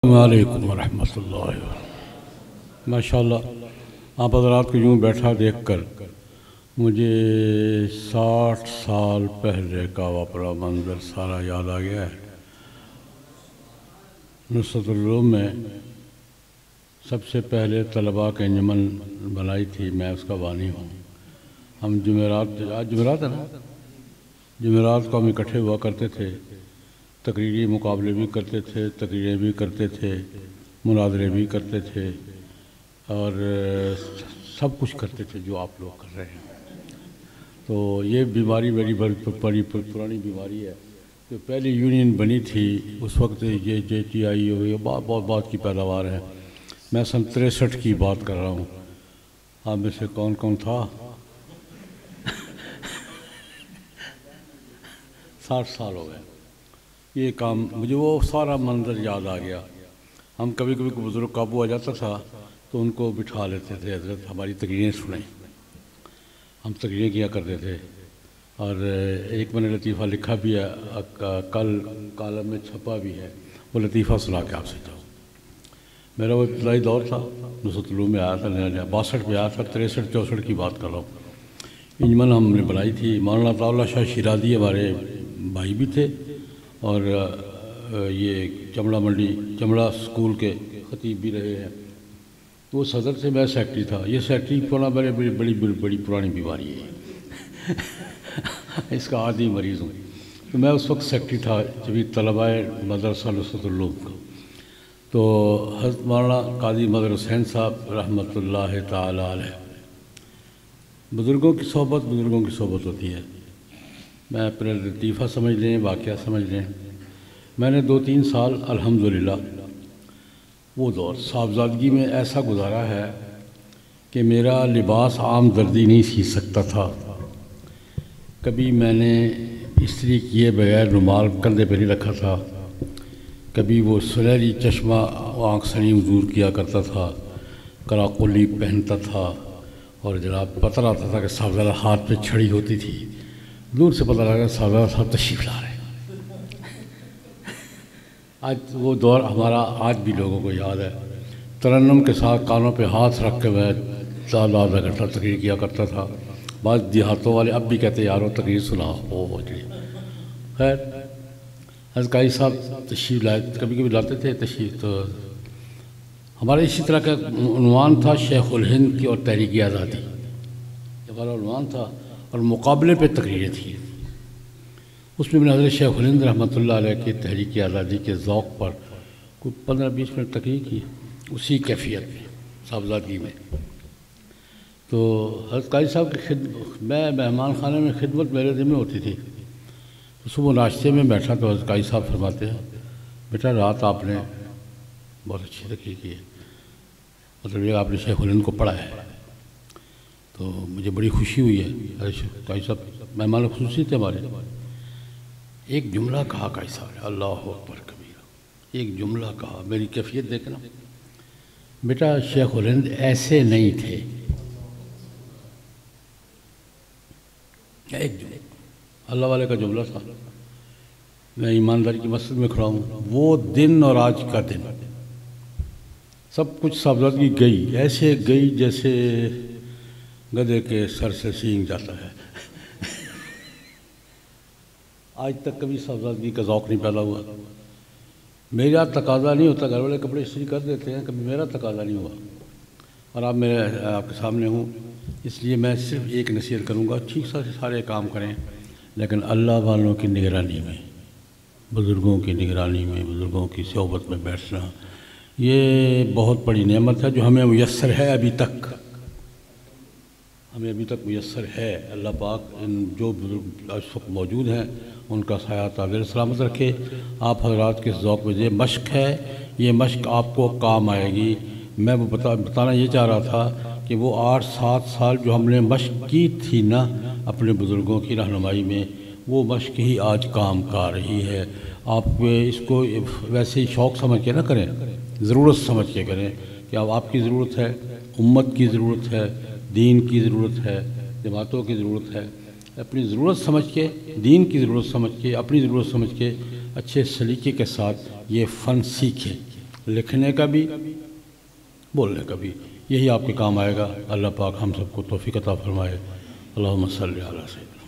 السلام علیکم ورحمۃ اللہ وبرکاتہ۔ ماشاءاللہ آپ حضرات کو یوں بیٹھا دیکھ کر مجھے 60 سال پہلے کا اپنا منظر سارا یاد آ گیا ہے۔ نصرت العلوم میں سب سے پہلے طلباء کے انجمن بنائی تھی، میں اس کا بانی ہوں۔ ہم جمعرات ہے نا، جمعرات کو ہم اکٹھے ہوا کرتے تھے، تقریری مقابلے بھی کرتے تھے، تقریریں بھی کرتے تھے، مناظرے بھی کرتے تھے، اور سب کچھ کرتے تھے جو آپ لوگ کر رہے ہیں۔ تو یہ بیماری میری بڑی پرانی بیماری ہے۔ جو پہلی یونین بنی تھی اس وقت یہ JTI ہوئی، بہت بات کی پیداوار ہے۔ میں سن 63 کی بات کر رہا ہوں۔ آپ میں سے کون کون تھا؟ 60 سال ہو گئے۔ یہ کام مجھے وہ سارا منظر یاد آ گیا۔ ہم کبھی کبھی بزرگ قابو آ جاتا تھا تو ان کو بٹھا لیتے تھے، حضرت ہماری تقریریں سنیں۔ ہم تقریریں کیا کرتے تھے، اور ایک میں نے لطیفہ لکھا بھی ہے، کل کالم میں چھپا بھی ہے، وہ لطیفہ سنا کے آپ سے جاؤ۔ میرا وہ ابتدائی دور تھا، نصرت العلوم میں آیا تھا، 62 میں آیا تھا، 63 64 کی بات کر رہا ہوں۔ انجمن ہم نے بنائی تھی، مولانا عطاء اللہ شاہ شیرازی ہمارے بھائی بھی تھے، اور یہ چمڑا سکول کے خطیب بھی رہے ہیں۔ وہ صدر سے، میں سیکٹری تھا۔ یہ سیکٹری ہونا میرے بڑی پرانی بیماری ہے، اس کا عادی مریض ہوں۔ تو میں اس وقت سیکٹری تھا جبھی طلباء مدرسہ نصرت العلوم کا۔ تو حضرت مولانا قاضی مظہر حسین صاحب رحمۃ اللہ تعالی علیہ، بزرگوں کی صحبت ہوتی ہے۔ میں اپنے لطیفہ سمجھ لیں، واقعہ سمجھ لیں۔ میں نے 2-3 سال الحمدللہ وہ دور صاحبزادگی میں ایسا گزارا ہے کہ میرا لباس عام دردی نہیں سی سکتا تھا۔ کبھی میں نے استری کیے بغیر رومال کندھے پہ نہیں رکھا تھا، کبھی وہ سنہری چشمہ آنکھ سنیم دور کیا کرتا تھا، کراقلی پہنتا تھا، اور جناب پتہ لگتا تھا کہ صاحبزادہ ہاتھ پہ چھڑی ہوتی تھی، دور سے پتہ لگا صاحبزادہ صاحب تشریف لا رہے ہیں۔ آج وہ دور ہمارا آج بھی لوگوں کو یاد ہے۔ ترنم کے ساتھ کانوں پہ ہاتھ رکھ کے میں آدھا گھنٹہ تقریر کیا کرتا تھا۔ بعض دیہاتوں والے اب بھی کہتے ہیں یارو تقریر سنا ہو جی۔ خیر، حضرت قاضی صاحب تشریف لائے، کبھی کبھی لاتے تھے تشریف۔ تو ہمارا اسی طرح کا عنوان تھا شیخ الہند کی اور تحریک آزادی، ہمارا عنوان تھا، اور مقابلے پہ تقریریں تھیں۔ اس میں حضرت شیخ الہند رحمۃ اللہ علیہ کی تحریک آزادی کے ذوق پر کوئی 15-20 منٹ تقریر کی، اسی کیفیت میں صاحبزادگی میں۔ تو حضرت قاضی صاحب کی میں مہمان خانے میں خدمت میرے ذمہ ہوتی تھی۔ تو صبح ناشتے میں بیٹھا تو حضرت قاضی صاحب فرماتے ہیں، بیٹا رات آپ نے بہت اچھی تقریر کی ہے، مطلب یہ آپ نے شیخ الہند کو پڑھا ہے۔ تو مجھے بڑی خوشی ہوئی ہے۔ حضرت قاضی صاحب مہمان خصوصی تھے ہمارے۔ ایک جملہ کہا قاضی صاحب نے، اللہ اکبر کبیرہ، ایک جملہ کہا، میری کیفیت دیکھنا، بیٹا شیخ الہند ایسے نہیں تھے۔ ایک جملہ اللہ والے کا جملہ تھا۔ میں ایمانداری کی مسجد میں کھڑا ہوں، وہ دن اور آج کا دن، سب کچھ صاحبزادگی گئی، ایسے گئی جیسے گدھے کے سر سے سینگ جاتا ہے۔ آج تک کبھی صاحبزادگی کا ذوق نہیں پیدا ہوا۔ میرا تقاضا نہیں ہوتا، گھر والے کپڑے استری کر دیتے ہیں، کبھی میرا تقاضا نہیں ہوا، اور آپ کے سامنے ہوں، اس لیے میں صرف ایک نصیحت کروں گا، ٹھیک سارے کام کریں، لیکن اللہ والوں کی نگرانی میں، بزرگوں کی نگرانی میں، بزرگوں کی صحبت میں بیٹھنا، یہ بہت بڑی نعمت ہے جو ہمیں میسر ہے، ابھی تک میسر ہے۔ اللہ پاک ان جو بزرگ اس وقت موجود ہیں ان کا سایہ تعبیر سلامت رکھے۔ آپ حضرات کے ذوق میں یہ مشق ہے، یہ مشق آپ کو کام آئے گی۔ میں بتانا یہ چاہ رہا تھا کہ وہ 8-7 سال جو ہم نے مشق کی تھی نا اپنے بزرگوں کی رہنمائی میں، وہ مشق ہی آج کام کا رہی ہے۔ آپ اس کو ویسے ہی شوق سمجھ کے نہ کریں، ضرورت سمجھ کے کریں کہ اب آپ کی ضرورت ہے، امت کی ضرورت ہے، دین کی ضرورت ہے، جماعتوں کی ضرورت ہے۔ اپنی ضرورت سمجھ کے، دین کی ضرورت سمجھ کے، اپنی ضرورت سمجھ کے اچھے سلیقے کے ساتھ یہ فن سیکھیں، لکھنے کا بھی بولنے کا بھی، یہی آپ کے کام آئے گا۔ اللہ پاک ہم سب کو توفیق عطا فرمائے۔ اللہم صلی علی سیدنا